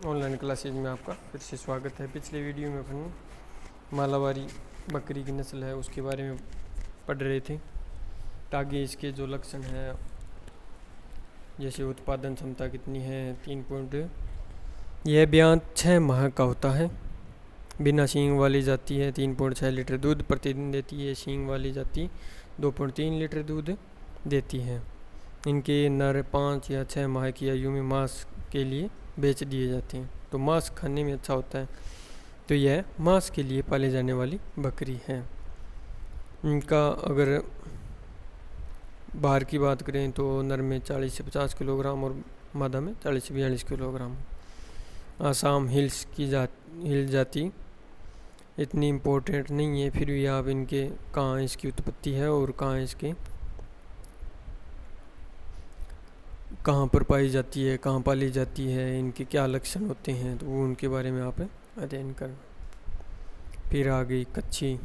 Online classes में आपका फिर से स्वागत है। पिछले वीडियो में अपन मालाबारी बकरी की नस्ल है उसके बारे में पढ़ रहे थे। आगे इसके जो लक्षण हैं, जैसे उत्पादन क्षमता कितनी है, 3 पॉइंट। यह ब्यात 6 माह का होता है। बिना सींग वाली जाती है, 3.6 लीटर दूध प्रतिदिन देती है। सींग वाली जाती 2.3 लीटर दूध देती है। इनके नर 5 या 6 माह की आयु में मांस के लिए बेच दिए जाते हैं, तो मांस खाने में अच्छा होता है, तो यह मांस के लिए पाले जाने वाली बकरी है। इनका अगर बाहर की बात करें तो नर में 40 से 50 किलोग्राम और मादा में 40 से 42 किलोग्राम। आसाम हिल जाती इतनी इम्पोर्टेंट नहीं है, फिर भी आप इनके कहाँ इसकी उत्पत्ति है और कहाँ पर पाई जाती है, कहाँ पाली जाती है, इनके क्या लक्षण होते हैं, तो वो उनके बारे में आप अध्ययन करना। फिर आ गई कच्छी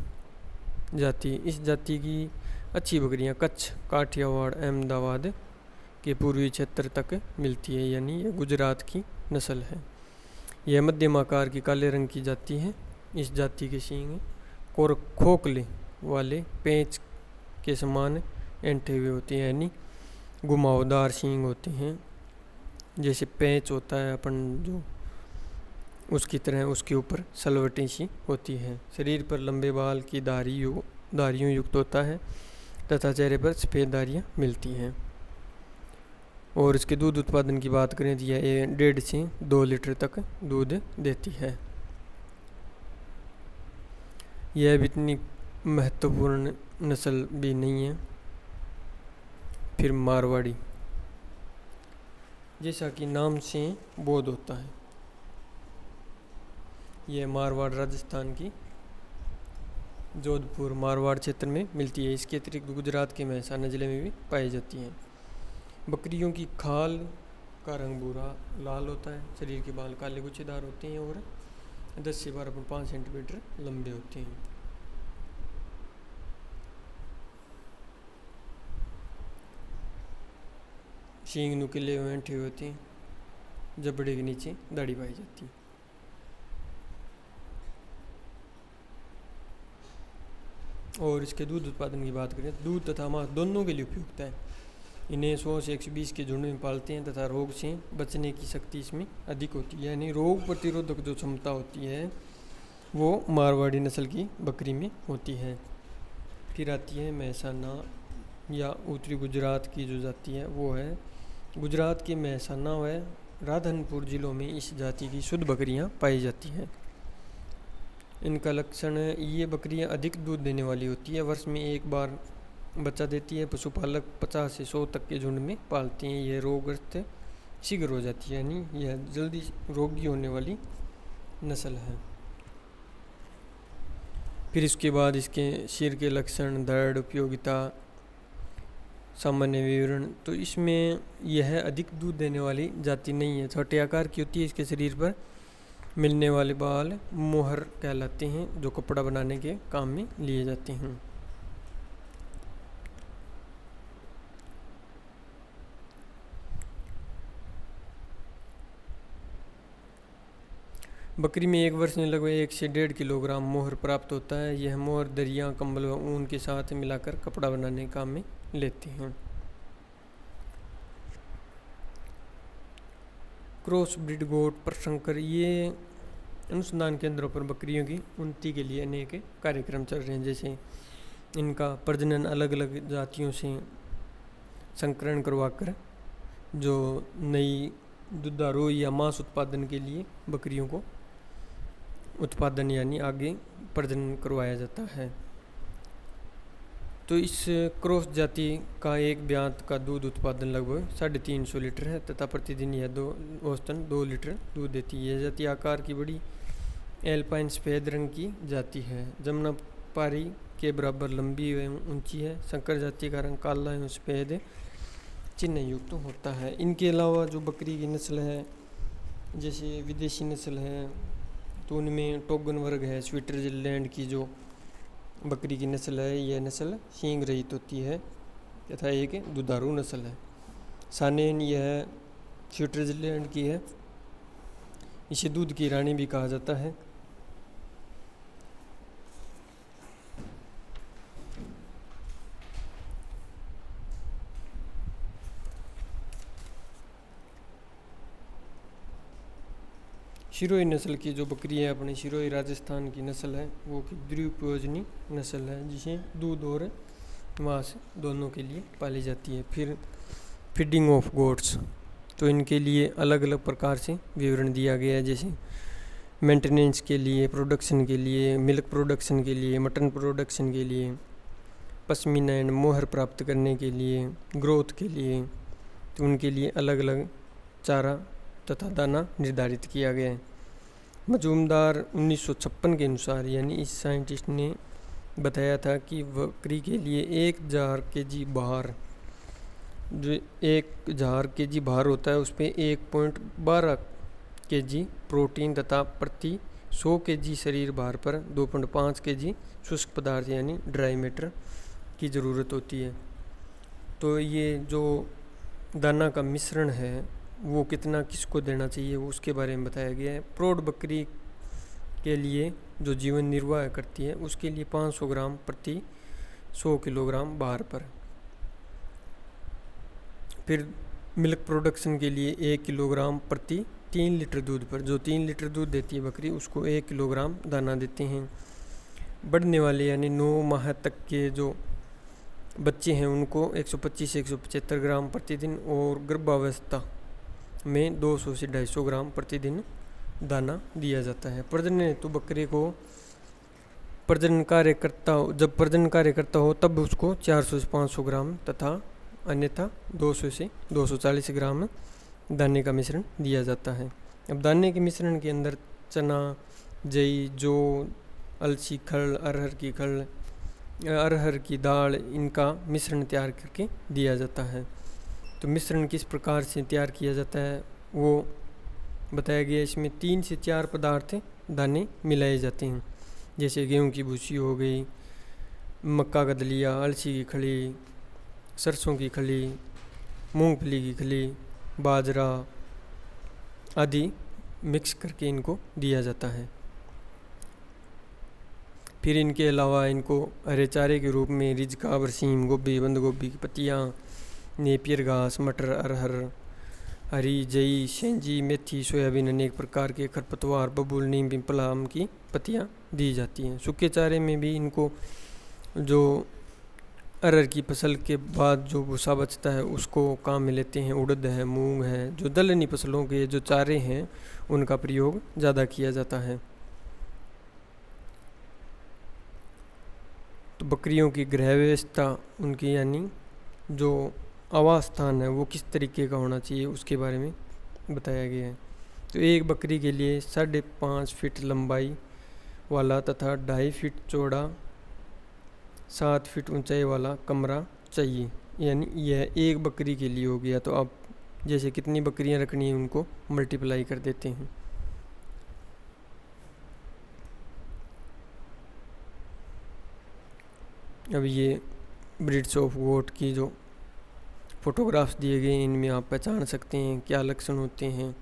जाति। इस जाति की अच्छी बकरियां कच्छ, काठियावाड़, अहमदाबाद के पूर्वी क्षेत्र तक मिलती है, यानी यह गुजरात की नस्ल है। यह मध्यम आकार की काले रंग की जाति है। इस जाति के सींग खोखले वाले पेंच के समान ऐंठे हुए होते हैं, यानी घुमावदार सींग होते हैं। जैसे पेंच होता है अपन जो, उसकी तरह उसके ऊपर सलवटें सी होती है। शरीर पर लंबे बाल की धारियों युक्त होता है तथा चेहरे पर सफ़ेद धारियाँ मिलती हैं। और इसके दूध उत्पादन की बात करें तो यह 1.5 से 2 लीटर तक दूध देती है। यह भी इतनी महत्वपूर्ण नस्ल भी नहीं है। फिर मारवाड़ी, जैसा कि नाम से बोध होता है, यह मारवाड़ राजस्थान की जोधपुर मारवाड़ क्षेत्र में मिलती है। इसके अतिरिक्त गुजरात के मेहसाना जिले में भी पाई जाती है। बकरियों की खाल का रंग भूरा लाल होता है। शरीर के बाल काले गुच्छेदार होते हैं और 10 से 12.5 सेंटीमीटर लंबे होते हैं। सींग नुकीले हुए ऐंठे होते हैं। जबड़े के नीचे दाढ़ी पाई जाती है। और इसके दूध उत्पादन की बात करें, दूध तथा मांस दोनों के लिए उपयुक्त है। इन्हें 100 से 120 के झुंड में पालते हैं तथा रोग से बचने की शक्ति इसमें अधिक होती है, यानी रोग प्रतिरोधक जो क्षमता होती है वो मारवाड़ी नस्ल की बकरी में होती है। फिर आती है मेहसाना या उत्तरी गुजरात की जो जाति है वो है। गुजरात के मेहसाना व राधनपुर जिलों में इस जाति की शुद्ध बकरियां पाई जाती हैं। इनका लक्षण, ये बकरियां अधिक दूध देने वाली होती है। वर्ष में एक बार बच्चा देती है। पशुपालक 50 से 100 तक के झुंड में पालते हैं। यह रोगग्रस्त शीघ्र हो जाती है, यानी यह जल्दी रोगी होने वाली नस्ल है। फिर इसके बाद इसके सिर के लक्षण, दर्द, उपयोगिता, सामान्य विवरण। तो इसमें यह अधिक दूध देने वाली जाति नहीं है। छोटे आकार की होती है। इसके शरीर पर मिलने वाले बाल मोहर कहलाते हैं, जो कपड़ा बनाने के काम में लिए जाते हैं। बकरी में एक वर्ष में लगभग 1 से 1.5 किलोग्राम मोहर प्राप्त होता है। यह मोहर दरिया, कंबल व ऊन के साथ मिलाकर कपड़ा बनाने के काम में लेते हैं। क्रॉस ब्रीड गोट, प्रसंकर, ये अनुसंधान केंद्रों पर बकरियों की उन्नति के लिए अनेक कार्यक्रम चल रहे हैं। जैसे इनका प्रजनन अलग अलग जातियों से संकरण करवाकर जो नई दुधारू या मांस उत्पादन के लिए बकरियों को उत्पादन यानी आगे प्रजनन करवाया जाता है। तो इस क्रॉस जाति का एक ब्यात का दूध उत्पादन लगभग 350 लीटर है तथा प्रतिदिन यह औसतन 2 लीटर दूध देती है। यह जाति आकार की बड़ी एल्पाइन सफ़ेद रंग की जाति है। जमुनापारी के बराबर लंबी एवं ऊंची है। संकर जाति का रंग काला एवं सफ़ेद चिन्ह युक्त होता है। इनके अलावा जो बकरी की नस्ल है, जैसे विदेशी नस्ल है, तो उनमें टोगन वर्ग है। स्विट्जरलैंड की जो बकरी की नस्ल है, यह नस्ल सींग रहित होती है तथा एक दुधारू नस्ल है। सानेन, यह स्विट्जरलैंड की है। इसे दूध की रानी भी कहा जाता है। शिरोई नस्ल की जो बकरी है अपनी शिरोई राजस्थान की नस्ल है, वो की द्विप्रयोजनी नस्ल है, जिसे दूध और मांस दोनों के लिए पाली जाती है। फिर फीडिंग ऑफ गोट्स, तो इनके लिए अलग अलग प्रकार से विवरण दिया गया है, जैसे मेंटेनेंस के लिए, प्रोडक्शन के लिए, मिल्क प्रोडक्शन के लिए, मटन प्रोडक्शन के लिए, पश्मीना एंड मोहर प्राप्त करने के लिए, ग्रोथ के लिए, तो उनके लिए अलग अलग चारा तथा दाना निर्धारित किया गया है। मजूमदार 1956 के अनुसार, यानी इस साइंटिस्ट ने बताया था कि बकरी के लिए 1000 kg बाहर, जो 1000 kg बाहर होता है उस पर 1.12 kg प्रोटीन तथा प्रति 100 kg शरीर भार पर 2.5 kg शुष्क पदार्थ यानी ड्राई मैटर की ज़रूरत होती है। तो ये जो दाना का मिश्रण है वो कितना किसको देना चाहिए वो उसके बारे में बताया गया है। प्रौढ़ बकरी के लिए जो जीवन निर्वाह करती है उसके लिए 500 ग्राम प्रति 100 किलोग्राम बाहर पर। फिर मिल्क प्रोडक्शन के लिए 1 किलोग्राम प्रति 3 लीटर दूध पर, जो 3 लीटर दूध देती है बकरी उसको 1 किलोग्राम दाना देते हैं। बढ़ने वाले यानी 9 माह तक के जो बच्चे हैं उनको 125 से 175 ग्राम प्रतिदिन, और गर्भावस्था में 200 से 250 ग्राम प्रतिदिन दाना दिया जाता है। प्रजनन हेतु बकरे को जब प्रजनन कार्य करता हो तब उसको 400 से 500 ग्राम तथा अन्यथा 200 से 240 ग्राम दाने का मिश्रण दिया जाता है। अब दाने के मिश्रण के अंदर चना, जई, जौ, अलसी खल, अरहर की दाल, इनका मिश्रण तैयार करके दिया जाता है। तो मिश्रण किस प्रकार से तैयार किया जाता है वो बताया गया। इसमें 3 से 4 पदार्थ दाने मिलाए जाते हैं, जैसे गेहूं की भूसी हो गई, मक्का का दलिया, अलसी की खली, सरसों की खली, मूंगफली की खली, बाजरा आदि मिक्स करके इनको दिया जाता है। फिर इनके अलावा इनको हरे चारे के रूप में रिजका, बरसीम, गोभी, बंद गोभी की पत्तियाँ, नेपियर घास, मटर, अरहर, हरी, जई, सेंजी, मेथी, सोयाबीन, अनेक प्रकार के खरपतवार, बबूल, नीम, पिंपल, आम की पत्तियाँ दी जाती हैं। सूखे चारे में भी इनको जो अरहर की फसल के बाद जो भूसा बचता है उसको काम में लेते हैं। उड़द है, मूंग है, जो दलहनी फसलों के जो चारे हैं उनका प्रयोग ज़्यादा किया जाता है। तो बकरियों की गृह व्यवस्था, उनकी यानी जो आवास स्थान है वो किस तरीके का होना चाहिए उसके बारे में बताया गया है। तो एक बकरी के लिए 5.5 फीट लंबाई वाला तथा 2.5 फीट चौड़ा 7 फीट ऊंचाई वाला कमरा चाहिए, यानी यह एक बकरी के लिए हो गया। तो आप जैसे कितनी बकरियां रखनी है उनको मल्टीप्लाई कर देते हैं। अब ये ब्रीड्स ऑफ गोट की जो फोटोग्राफ्स दिए गए हैं इनमें आप पहचान सकते हैं क्या लक्षण होते हैं।